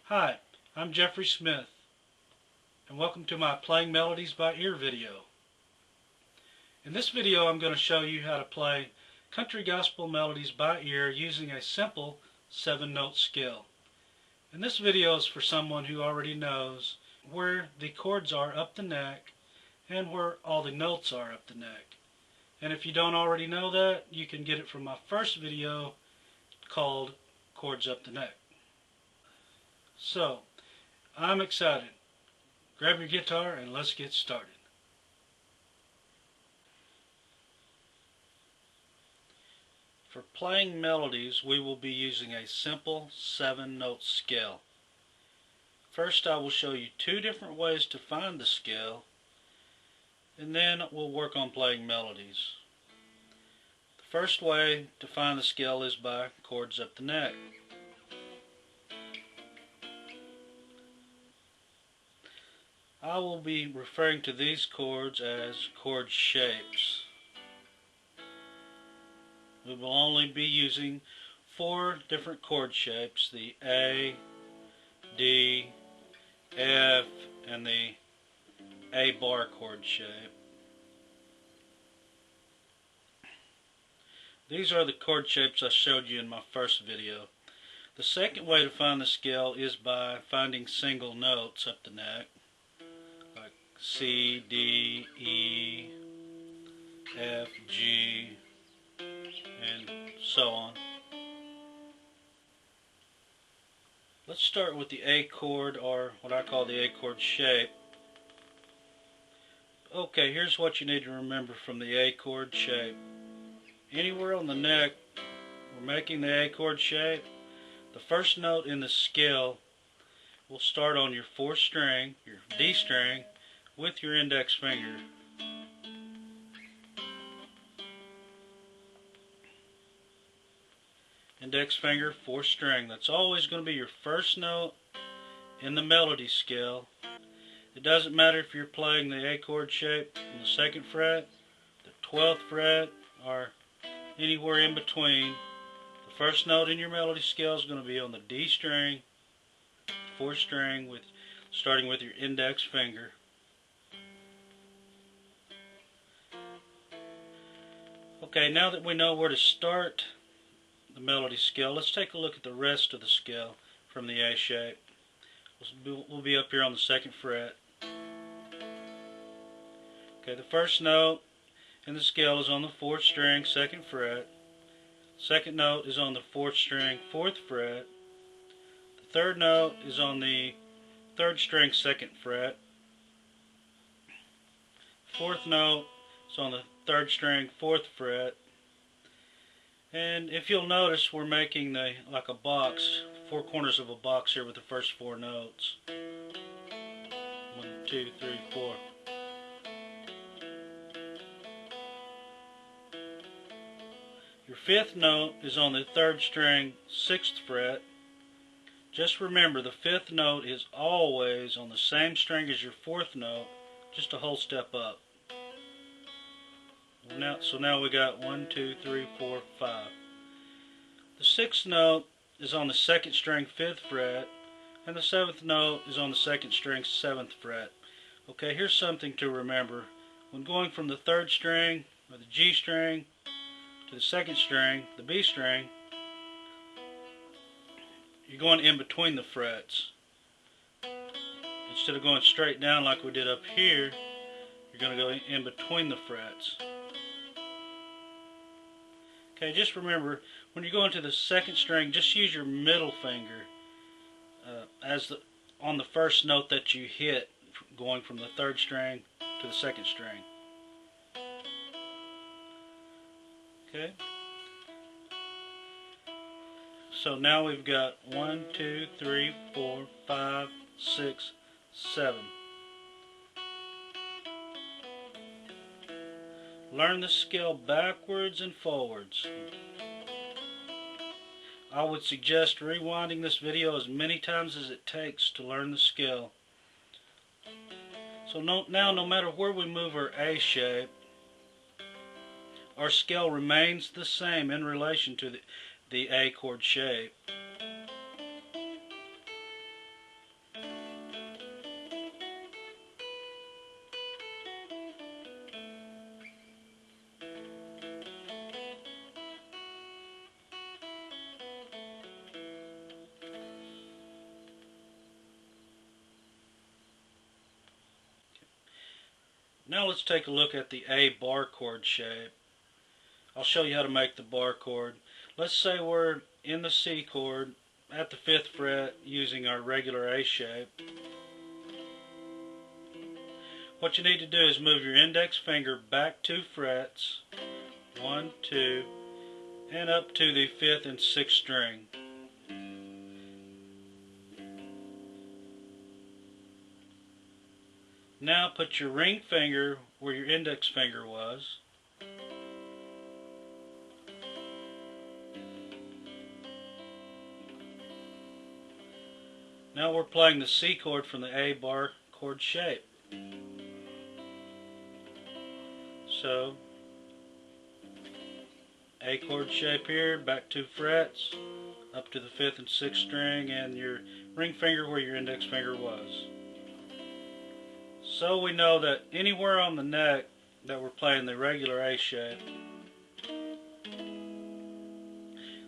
Hi, I'm Jeffrey Smith, and welcome to my Playing Melodies by Ear video. In this video I'm going to show you how to play country gospel melodies by ear using a simple 7-note scale. And this video is for someone who already knows where the chords are up the neck and where all the notes are up the neck. And if you don't already know that, you can get it from my first video called Chords Up the Neck. So, I'm excited. Grab your guitar and let's get started. For playing melodies, we will be using a simple 7-note scale. First, I will show you 2 different ways to find the scale, and then we'll work on playing melodies. The first way to find the scale is by chords up the neck. I will be referring to these chords as chord shapes. We will only be using 4 different chord shapes: the A, D, F, and the A bar chord shape. These are the chord shapes I showed you in my first video. The second way to find the scale is by finding single notes up the neck, like C, D, E, F, G, and so on. Let's start with the A chord, or what I call the A chord shape. Okay, here's what you need to remember from the A chord shape. Anywhere on the neck we're making the A chord shape, the first note in the scale will start on your 4th string, your D string, with your index finger. Index finger, 4th string. That's always going to be your first note in the melody scale. It doesn't matter if you're playing the A chord shape on the 2nd fret, the 12th fret, or anywhere in between. The first note in your melody scale is going to be on the D string, 4th string, starting with your index finger. Okay, now that we know where to start the melody scale, let's take a look at the rest of the scale from the A shape. We'll be up here on the 2nd fret. Okay, the first note in the scale is on the 4th string, 2nd fret. Second note is on the 4th string, 4th fret. The third note is on the 3rd string, 2nd fret. Fourth note is on the 3rd string, 4th fret. And if you'll notice, we're making like a box, 4 corners of a box here with the first 4 notes. 1, 2, 3, 4. Your 5th note is on the 3rd string, 6th fret. Just remember, the 5th note is always on the same string as your 4th note, just a whole step up. So now we got 1, 2, 3, 4, 5. The 6th note is on the 2nd string, 5th fret, and the 7th note is on the 2nd string, 7th fret. Okay, here's something to remember. When going from the 3rd string, or the G string, to the 2nd string, the B string, you're going in between the frets. Instead of going straight down like we did up here, you're going to go in between the frets. Okay, just remember, when you go into the 2nd string, just use your middle finger on the first note that you hit, going from the 3rd string to the 2nd string. Okay. So now we've got 1, 2, 3, 4, 5, 6, 7. Learn the scale backwards and forwards. I would suggest rewinding this video as many times as it takes to learn the scale. So now no matter where we move our A shape, our scale remains the same in relation to the A chord shape. Now let's take a look at the A bar chord shape. I'll show you how to make the bar chord. Let's say we're in the C chord at the 5th fret using our regular A shape. What you need to do is move your index finger back 2 frets, 1, 2, and up to the 5th and 6th string. Now put your ring finger where your index finger was. Now we're playing the C chord from the A bar chord shape. So, A chord shape here, back 2 frets, up to the 5th and 6th string, and your ring finger where your index finger was. So we know that anywhere on the neck that we're playing the regular A shape,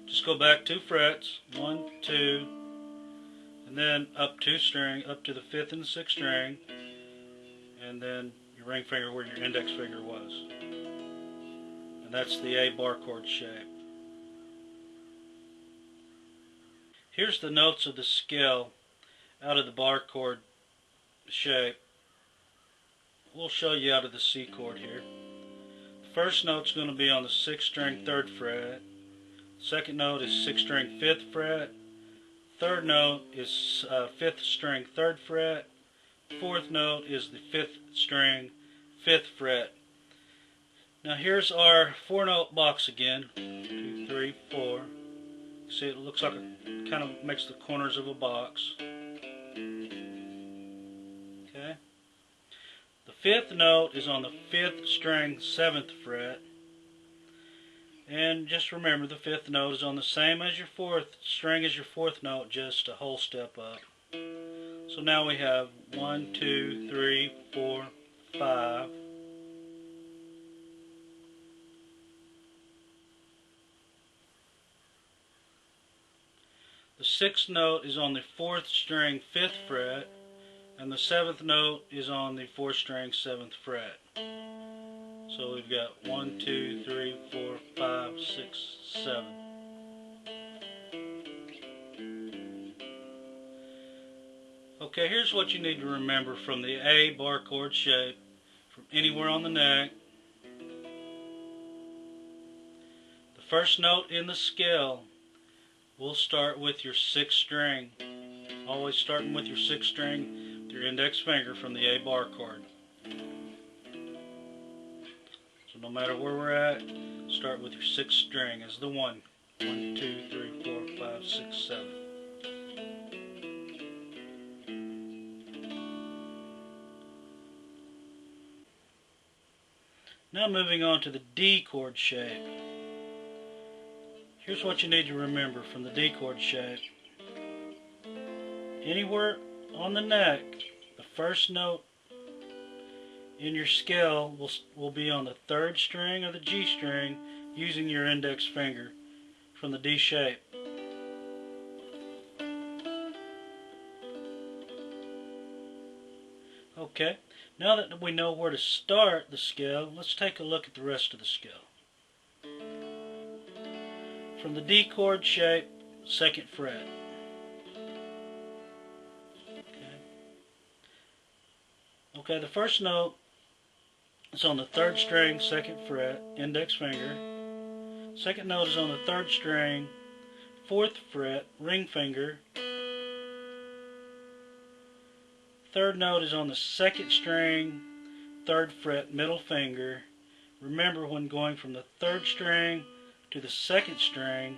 just go back 2 frets, 1, 2, and then up 2 string, up to the 5th and 6th string, and then your ring finger where your index finger was. And that's the A bar chord shape. Here's the notes of the scale out of the bar chord shape. We'll show you out of the C chord here. The first note's going to be on the 6th string 3rd fret. Second note is 6th string 5th fret. Third note is 5th string 3rd fret. Fourth note is the 5th string 5th fret. Now here's our 4-note box again. 2, 3, 4. See, it looks like it kind of makes the corners of a box. Okay. The 5th note is on the 5th string 7th fret. And just remember, the 5th note is on the same as your 4th string as your 4th note, just a whole step up. So now we have 1, 2, 3, 4, 5. The 6th note is on the 4th string 5th fret, and the 7th note is on the 4th string 7th fret. So we've got 1, 2, 3, 4, 5, 6, 7. Okay, here's what you need to remember from the A bar chord shape, from anywhere on the neck. The first note in the scale, we'll start with your 6th string. Always starting with your 6th string with your index finger from the A bar chord. So no matter where we're at, start with your 6th string as the 1. 1, 2, 3, 4, 5, 6, 7. Now moving on to the D chord shape. Here's what you need to remember from the D chord shape. Anywhere on the neck, the first note in your scale will be on the 3rd string or the G string using your index finger from the D shape. Okay, now that we know where to start the scale, let's take a look at the rest of the scale. From the D chord shape, 2nd fret. Okay, the first note is on the 3rd string, 2nd fret, index finger. Second note is on the 3rd string, 4th fret, ring finger. Third note is on the 2nd string, 3rd fret, middle finger. Remember, when going from the 3rd string to the 2nd string,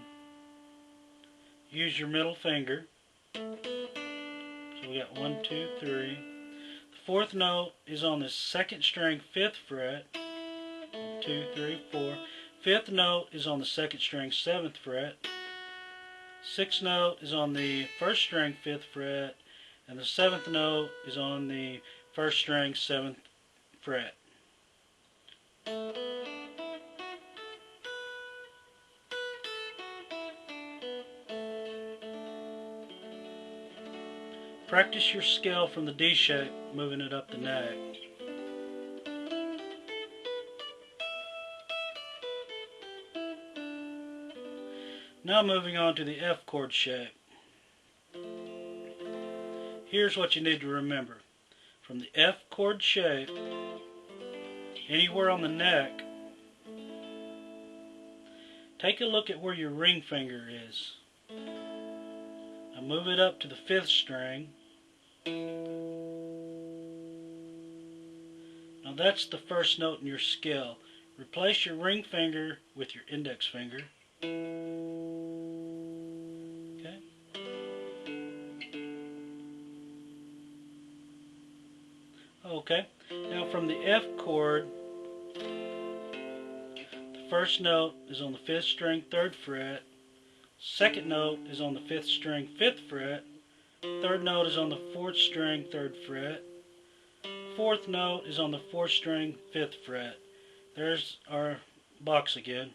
use your middle finger. So we got 1, 2, 3. The 4th note is on the 2nd string 5th fret. 1, 2, 3, 4. 5th note is on the 2nd string 7th fret. 6th note is on the 1st string 5th fret, and the 7th note is on the 1st string 7th fret. Practice your scale from the D shape, moving it up the neck. Now moving on to the F chord shape. Here's what you need to remember. From the F chord shape, anywhere on the neck, take a look at where your ring finger is. Now move it up to the 5th string. Now that's the first note in your scale. Replace your ring finger with your index finger. Okay. Okay. Now from the F chord, the first note is on the 5th string, 3rd fret. Second note is on the 5th string, 5th fret. Third note is on the 4th string, 3rd fret. Fourth note is on the 4th string, 5th fret. There's our box again.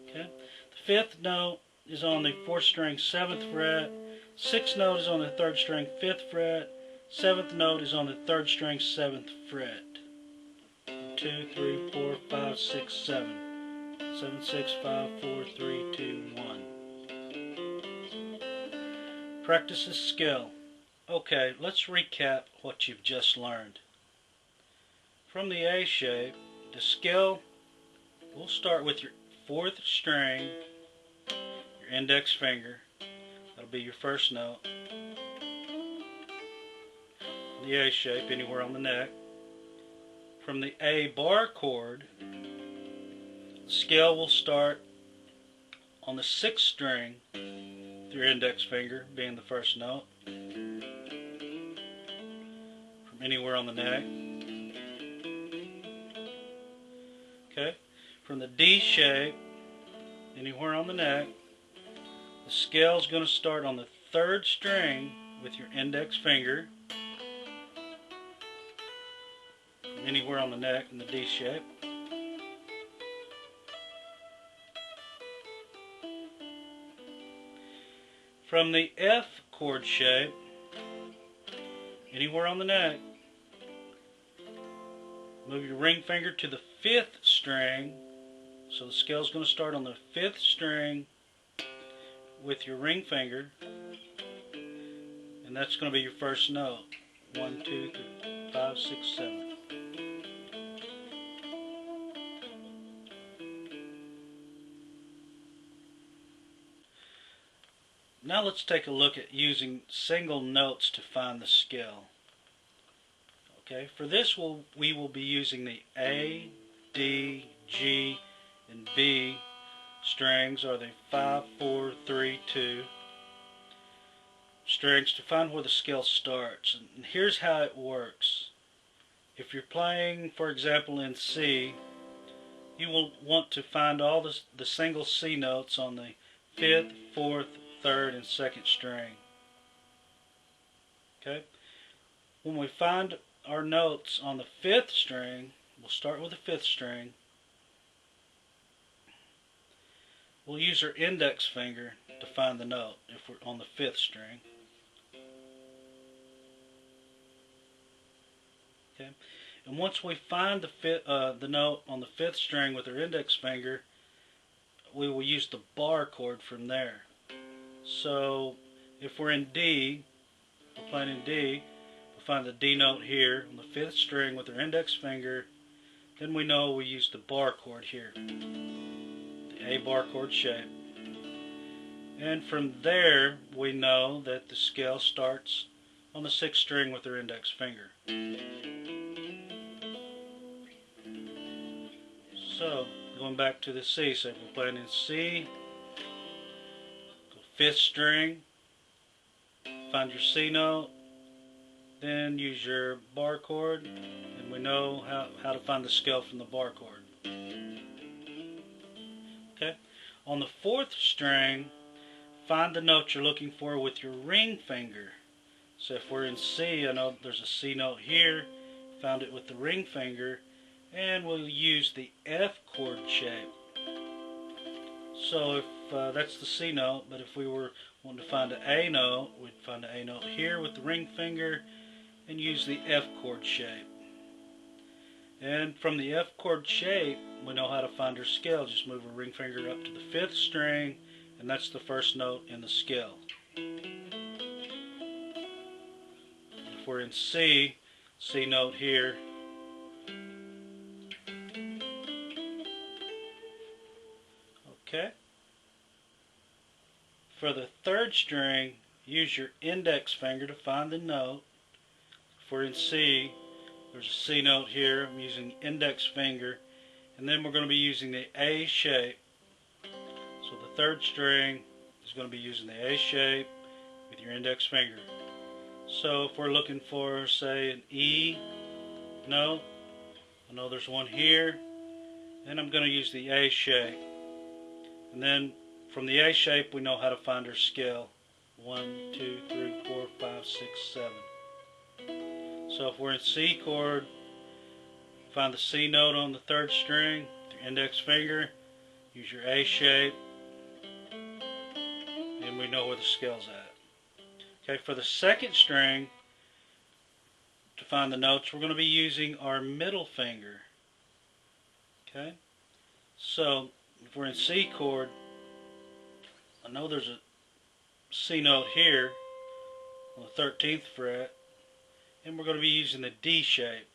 Okay. The 5th note is on the 4th string, 7th fret. 6th note is on the 3rd string, 5th fret. 7th note is on the 3rd string, 7th fret. 2, 3, 4, 5, 6, 7. 7, 6, 5, 4, 3, 2, 1. Practice this scale. Okay, let's recap what you've just learned. From the A shape, the scale, we'll start with your 4th string, your index finger. That'll be your first note. The A shape, anywhere on the neck. From the A bar chord, the scale will start on the 6th string, with your index finger being the first note. From anywhere on the neck. Okay. From the D shape, anywhere on the neck, the scale is going to start on the 3rd string with your index finger. From anywhere on the neck in the D shape. From the F chord shape, anywhere on the neck, move your ring finger to the 5th string. So the scale is going to start on the 5th string with your ring finger, and that's going to be your first note. 1, 2, 3, 5, 6, 7. Now let's take a look at using single notes to find the scale. Okay, for this we will be using the A, D, G, and B strings, or the 5, 4, 3, 2 strings, to find where the scale starts. And here's how it works. If you're playing, for example, in C, you will want to find all the single C notes on the 5th, 4th, 3rd, and 2nd string. Okay? When we find our notes on the 5th string, we'll start with the 5th string. We'll use our index finger to find the note if we're on the 5th string. Okay? And once we find the note on the 5th string with our index finger, we will use the bar chord from there. So if we're in D, we're playing in D, we'll find the D note here on the 5th string with our index finger. Then we know we use the bar chord here, the A bar chord shape. And from there we know that the scale starts on the 6th string with our index finger. So going back to the C, so if we're playing in C, 5th string, find your C note, then use your bar chord, and we know how to find the scale from the bar chord. Okay, on the 4th string, find the note you're looking for with your ring finger. So if we're in C, I know there's a C note here, found it with the ring finger, and we'll use the F chord shape. So if that's the C note, but if we were wanting to find an A note, we'd find the A note here with the ring finger and use the F chord shape. And from the F chord shape, we know how to find our scale. Just move a ring finger up to the 5th string, and that's the first note in the scale. If we're in C, C note here. Okay. For the 3rd string, use your index finger to find the note. If we're in C, there's a C note here. I'm using index finger, and then we're going to be using the A shape. So the 3rd string is going to be using the A shape with your index finger. So if we're looking for, say, an E note, I know there's one here, and I'm going to use the A shape. And then from the A shape, we know how to find our scale. 1, 2, 3, 4, 5, 6, 7. So if we're in C chord, find the C note on the 3rd string with your index finger, use your A shape, and we know where the scale's at. Okay, for the 2nd string, to find the notes, we're going to be using our middle finger. Okay, so if we're in C chord, I know there's a C note here on the 13th fret, and we're going to be using the D shape.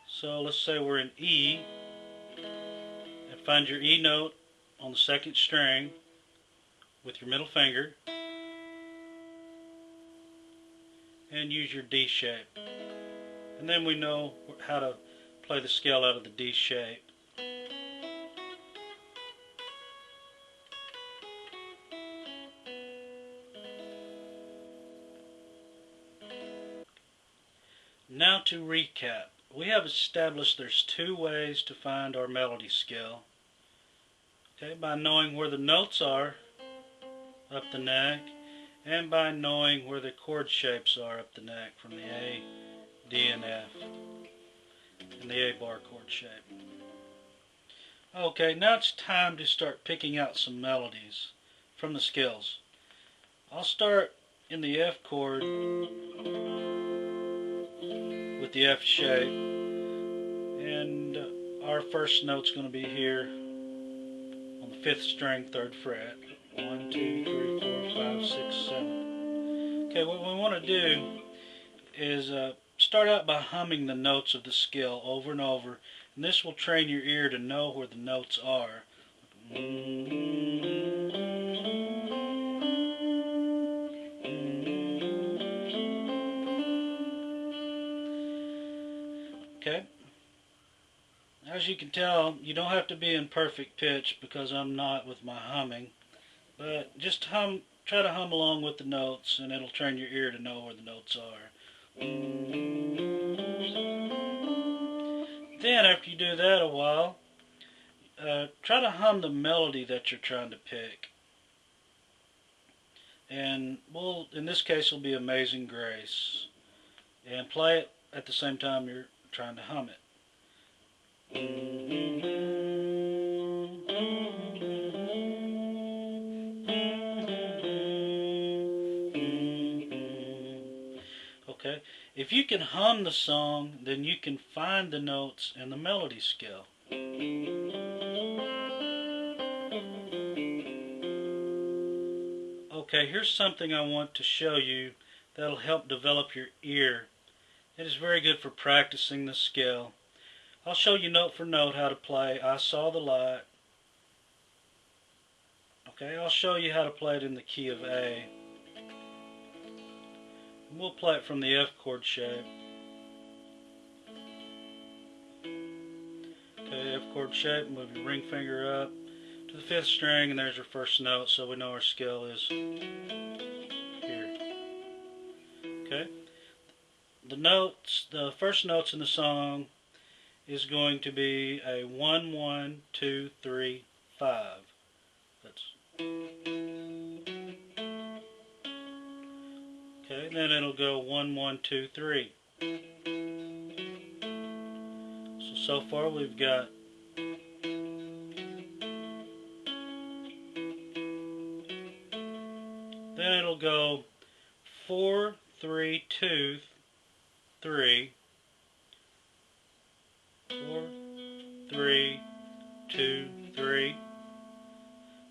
So let's say we're in E, and find your E note on the 2nd string with your middle finger, and use your D shape. And then we know how to play the scale out of the D shape. Now to recap, we have established there's 2 ways to find our melody scale. Okay, by knowing where the notes are up the neck, and by knowing where the chord shapes are up the neck from the A, D, and F, and the A bar chord shape. Okay, now it's time to start picking out some melodies from the scales. I'll start in the F chord with the F shape, and our first note's going to be here on the 5th string, 3rd fret. 1, 2, 3, 4, 5, 6, 7. Okay, what we want to do is start out by humming the notes of the scale over and over, and this will train your ear to know where the notes are. Okay, as you can tell, you don't have to be in perfect pitch because I'm not with my humming, but just try to hum along with the notes, and it'll train your ear to know where the notes are. Then after you do that a while, try to hum the melody that you're trying to pick. And in this case, it'll be Amazing Grace. And play it at the same time you're trying to hum it. Okay, if you can hum the song, then you can find the notes in the melody scale. Okay, here's something I want to show you that'll help develop your ear. It is very good for practicing the scale. I'll show you note for note how to play I Saw the Light. Okay, I'll show you how to play it in the key of A. And we'll play it from the F chord shape. Okay, F chord shape, move your ring finger up to the 5th string, and there's your first note, so we know our scale is here. Okay, the first notes in the song is going to be a 1, 1, 2, 3, 5. That's okay. Then it'll go 1, 1, 2, 3. So far we've got then it'll go 4, 3, 2, 3, 4, 3, 2, 3.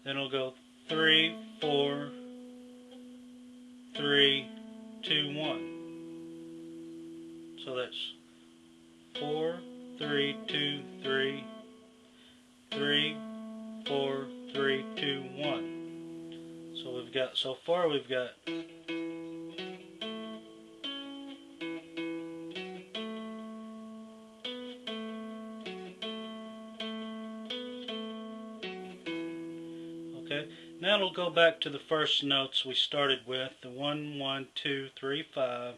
Then it'll go 3, 4, 3, 2, 1. So that's 4, 3, 2, 3, 3, 4, 3, 2, 1. So so far we've got okay. Now it'll go back to the first notes we started with, the 1, 1, 2, 3, 5,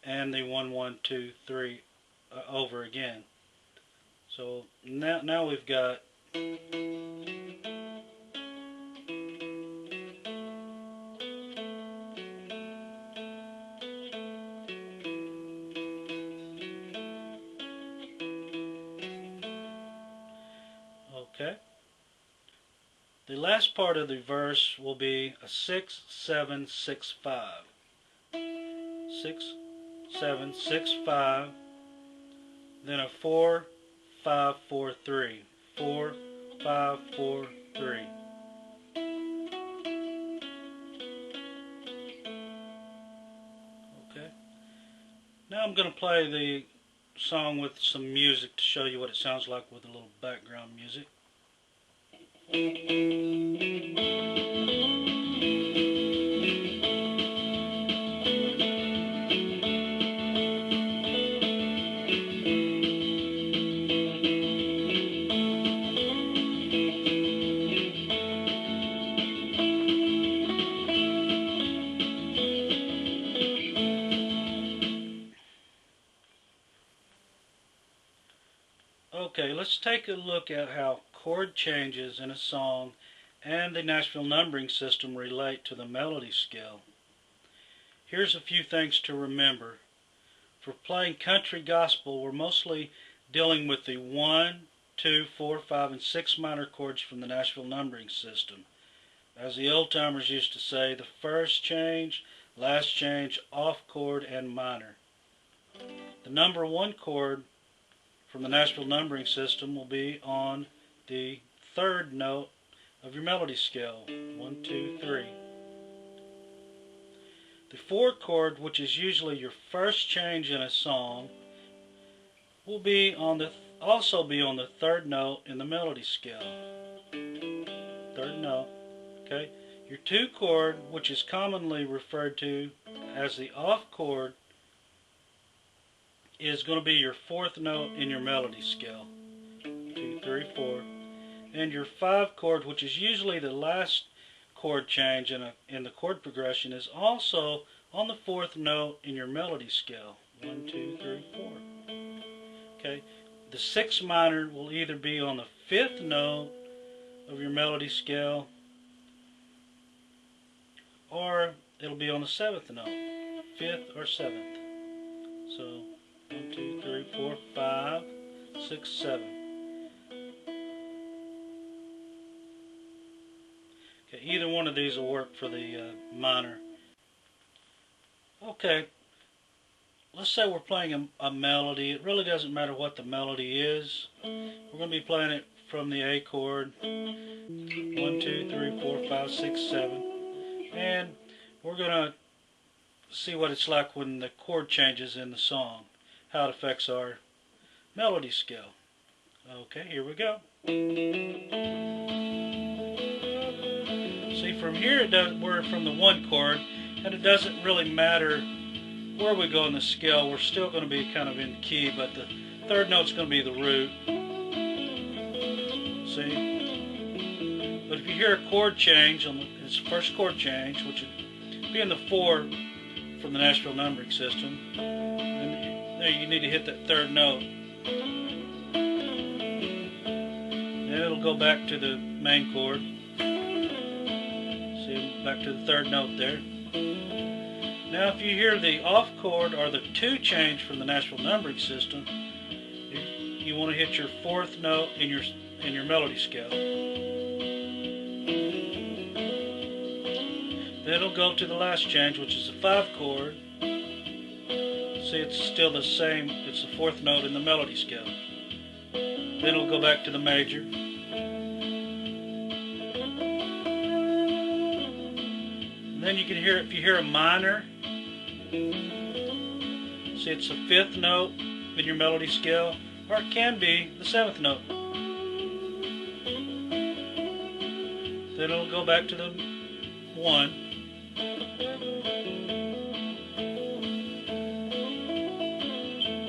and the 1, 1, 2, 3 over again. So now we've got okay. The last part of the verse will be a 6, 7, 6, 5. 6, 7, 6, 5. Then a 4, 5, 4, 3. 4, 5, 4, 3. Okay. Now I'm going to play the song with some music to show you what it sounds like with a little background music. Okay, let's take a look at how chord changes in a song and the Nashville numbering system relate to the melody scale. Here's a few things to remember. For playing country gospel, we're mostly dealing with the 1, 2, 4, 5, and 6 minor chords from the Nashville numbering system. As the old timers used to say, the first change, last change, off chord, and minor. The number 1 chord from the Nashville numbering system will be on the 3rd note of your melody scale, 1, 2, 3. The 4 chord, which is usually your first change in a song, will be also be on the 3rd note in the melody scale. 3rd note, okay? Your 2 chord, which is commonly referred to as the off chord, is going to be your 4th note in your melody scale. 2, 3, 4. And your 5 chord, which is usually the last chord change in the chord progression, is also on the 4th note in your melody scale. 1, 2, 3, 4. Okay. The 6 minor will either be on the 5th note of your melody scale, or it'll be on the 7th note, 5th or 7th. So 1, 2, 3, 4, 5, 6, 7. Okay, either one of these will work for the minor. Okay, let's say we're playing a melody. It really doesn't matter what the melody is. We're going to be playing it from the A chord. 1, 2, 3, 4, 5, 6, 7. And we're going to see what it's like when the chord changes in the song, how it affects our melody scale. Okay, here we go. See, from here we're from the 1 chord, and it doesn't really matter where we go in the scale. We're still going to be kind of in key, but the 3rd note's going to be the root. See? But if you hear a chord change, on its first chord change, which would be in the 4 from the Nashville numbering system, and there you need to hit that 3rd note. Then it'll go back to the main chord. See, back to the 3rd note there. Now if you hear the off chord or the 2 change from the Nashville numbering system, you want to hit your 4th note in your melody scale. Then it'll go to the last change, which is the 5 chord. See, it's still the same. It's the fourth note in the melody scale. Then it'll go back to the major. And then you can hear, if you hear a minor, see, it's the fifth note in your melody scale, or it can be the seventh note. Then it'll go back to the 1.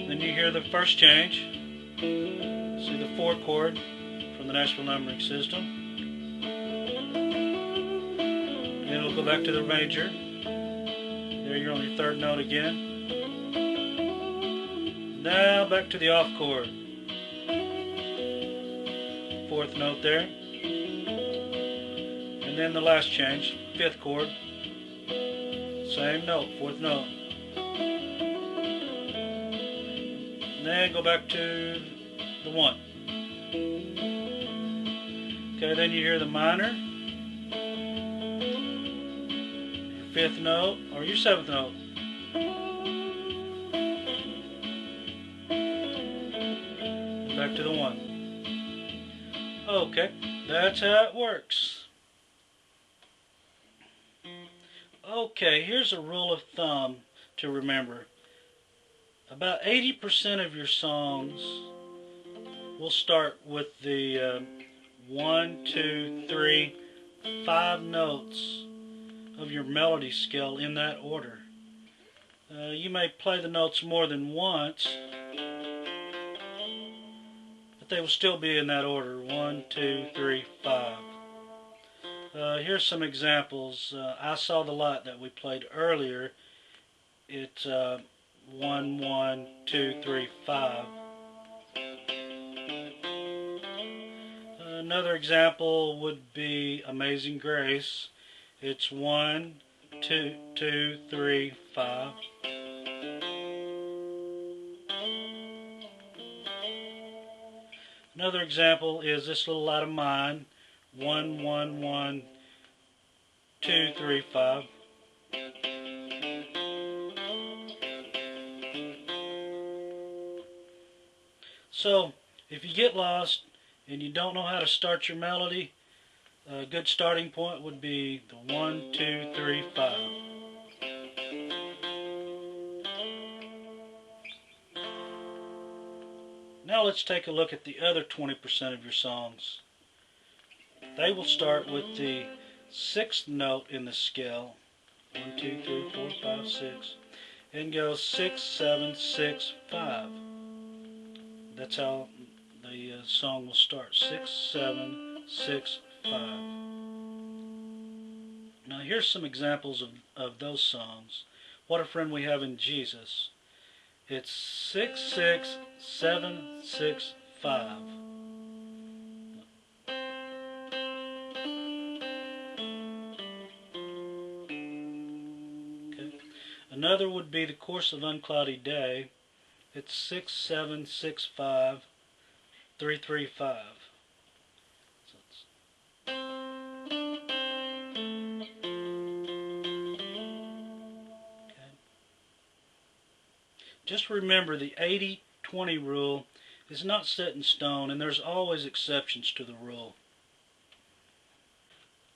Then you hear the first change. See the 4 chord from the Nashville numbering system. Then it'll go back to the major. There you're on your third note again. Now back to the off chord. Fourth note there. And then the last change, fifth chord. Same note, fourth note. Then go back to the 1. Okay, then you hear the minor, your fifth note, or your seventh note. Back to the 1. Okay, that's how it works. Okay, here's a rule of thumb to remember. About 80% of your songs will start with the 1, 2, 3, 5 notes of your melody scale in that order. You may play the notes more than once, but they will still be in that order. 1, 2, 3, 5. Here's some examples. I Saw the Light that we played earlier. It's 1, 1, 2, 3, 5. Another example would be Amazing Grace. It's 1, 2, 2, 3, 5. Another example is This Little Light of Mine. 1, 1, 1, 2, 3, 5. So, if you get lost and you don't know how to start your melody, a good starting point would be the 1, 2, 3, 5. Now let's take a look at the other 20% of your songs. They will start with the 6th note in the scale. 1, 2, 3, 4, 5, 6. And go 6, 7, 6, 5. That's how the song will start. 6, 7, 6, 5. Now here's some examples of those songs. What a Friend We Have in Jesus. It's 6, 6, 7, 6, 5. Another would be The Course of Uncloudy Day. It's 6, 7, 6, 5, 3, 3, 5. Just remember the 80-20 rule is not set in stone, and there's always exceptions to the rule.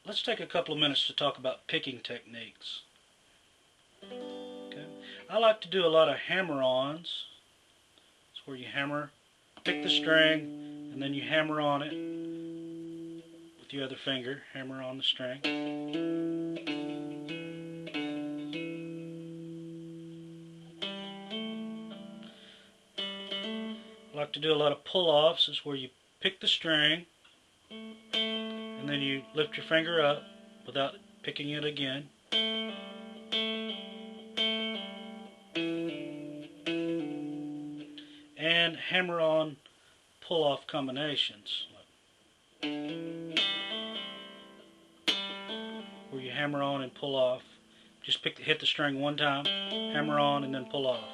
Let's take a couple of minutes to talk about picking techniques. I like to do a lot of hammer-ons. It's where you hammer, pick the string, and then you hammer on it with your other finger. Hammer on the string. I like to do a lot of pull-offs. It's where you pick the string, and then you lift your finger up without picking it again. And hammer on pull-off combinations, where you hammer on and pull off. Just hit the string one time, hammer on, and then pull off,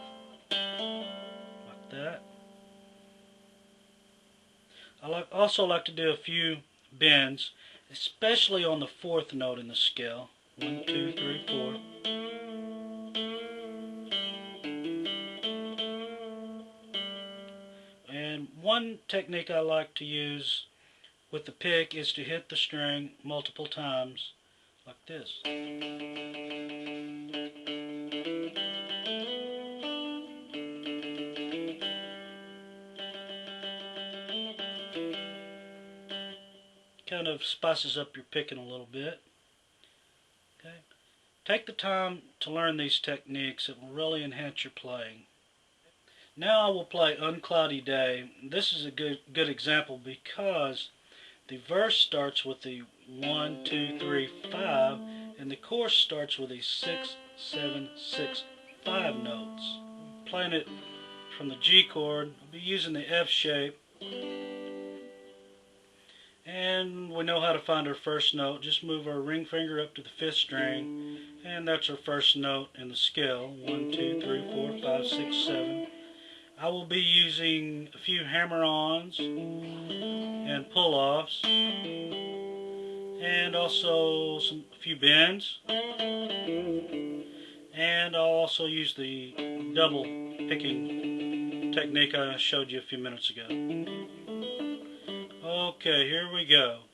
like that. I also like to do a few bends, especially on the 4th note in the scale. 1, 2, 3, 4. One technique I like to use with the pick is to hit the string multiple times, like this. Kind of spices up your picking a little bit. Okay. Take the time to learn these techniques. It will really enhance your playing. Now I will play Uncloudy Day. This is a good example because the verse starts with the 1, 2, 3, 5, and the chorus starts with the 6, 7, 6, 5 notes. Playing it from the G chord, I'll be using the F shape. And we know how to find our first note. Just move our ring finger up to the 5th string, and that's our first note in the scale. 1, 2, 3, 4, 5, 6, 7. I will be using a few hammer-ons and pull-offs, and also a few bends. And I'll also use the double picking technique I showed you a few minutes ago. Okay, here we go.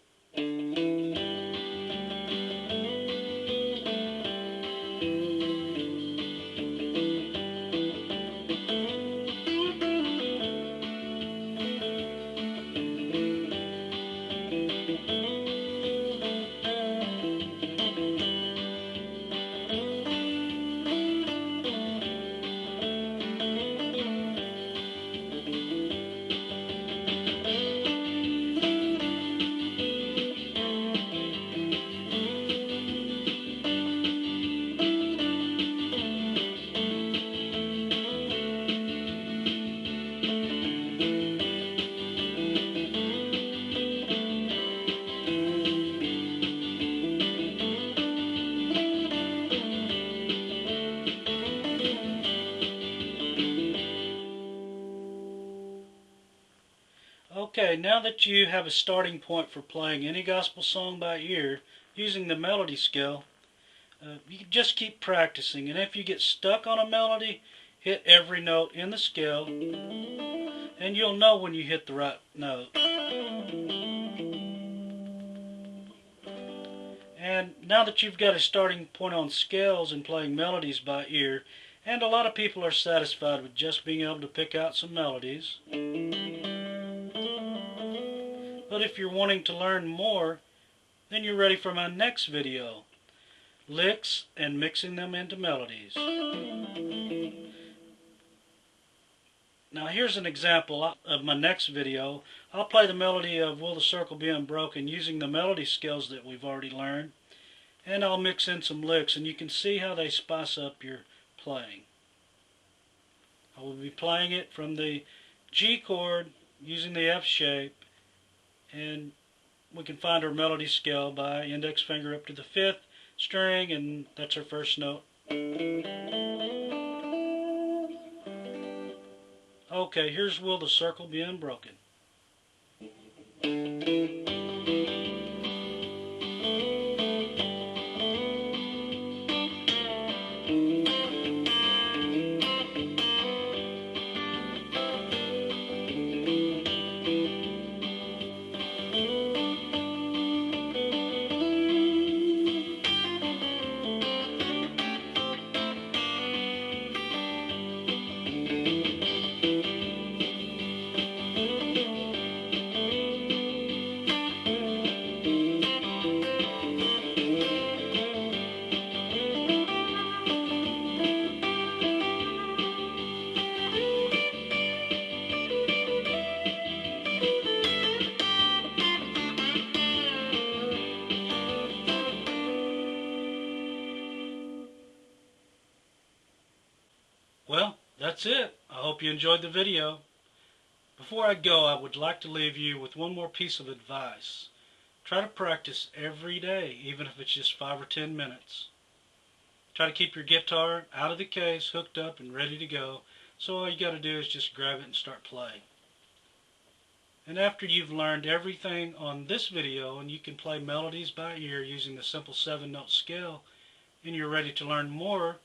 Okay, now that you have a starting point for playing any gospel song by ear using the melody scale, you can just keep practicing. And if you get stuck on a melody, hit every note in the scale, and you'll know when you hit the right note. And now that you've got a starting point on scales and playing melodies by ear, and a lot of people are satisfied with just being able to pick out some melodies. But if you're wanting to learn more, then you're ready for my next video, licks and mixing them into melodies. Now here's an example of my next video. I'll play the melody of Will the Circle Be Unbroken using the melody scales that we've already learned, and I'll mix in some licks, and you can see how they spice up your playing. I will be playing it from the G chord using the F shape, and we can find our melody scale by index finger up to the 5th string, and that's our first note. Okay, here's Will the Circle Be Unbroken. Well, that's it. I hope you enjoyed the video. Before I go, I would like to leave you with one more piece of advice. Try to practice every day, even if it's just 5 or 10 minutes. Try to keep your guitar out of the case, hooked up and ready to go, so all you got to do is just grab it and start playing. And after you've learned everything on this video and you can play melodies by ear using the simple 7-note scale, and you're ready to learn more,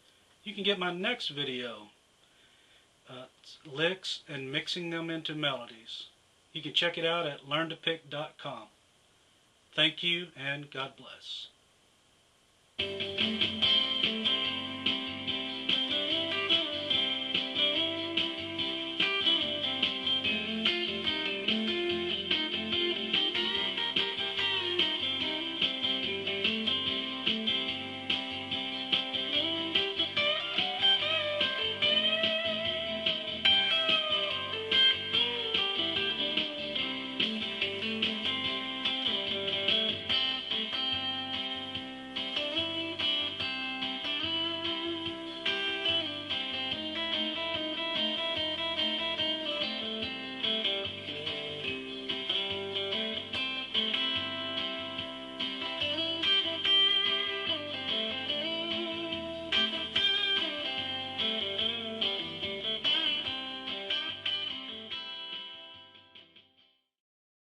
you can get my next video, licks and mixing them into melodies. You can check it out at learntopick.com. Thank you, and God bless.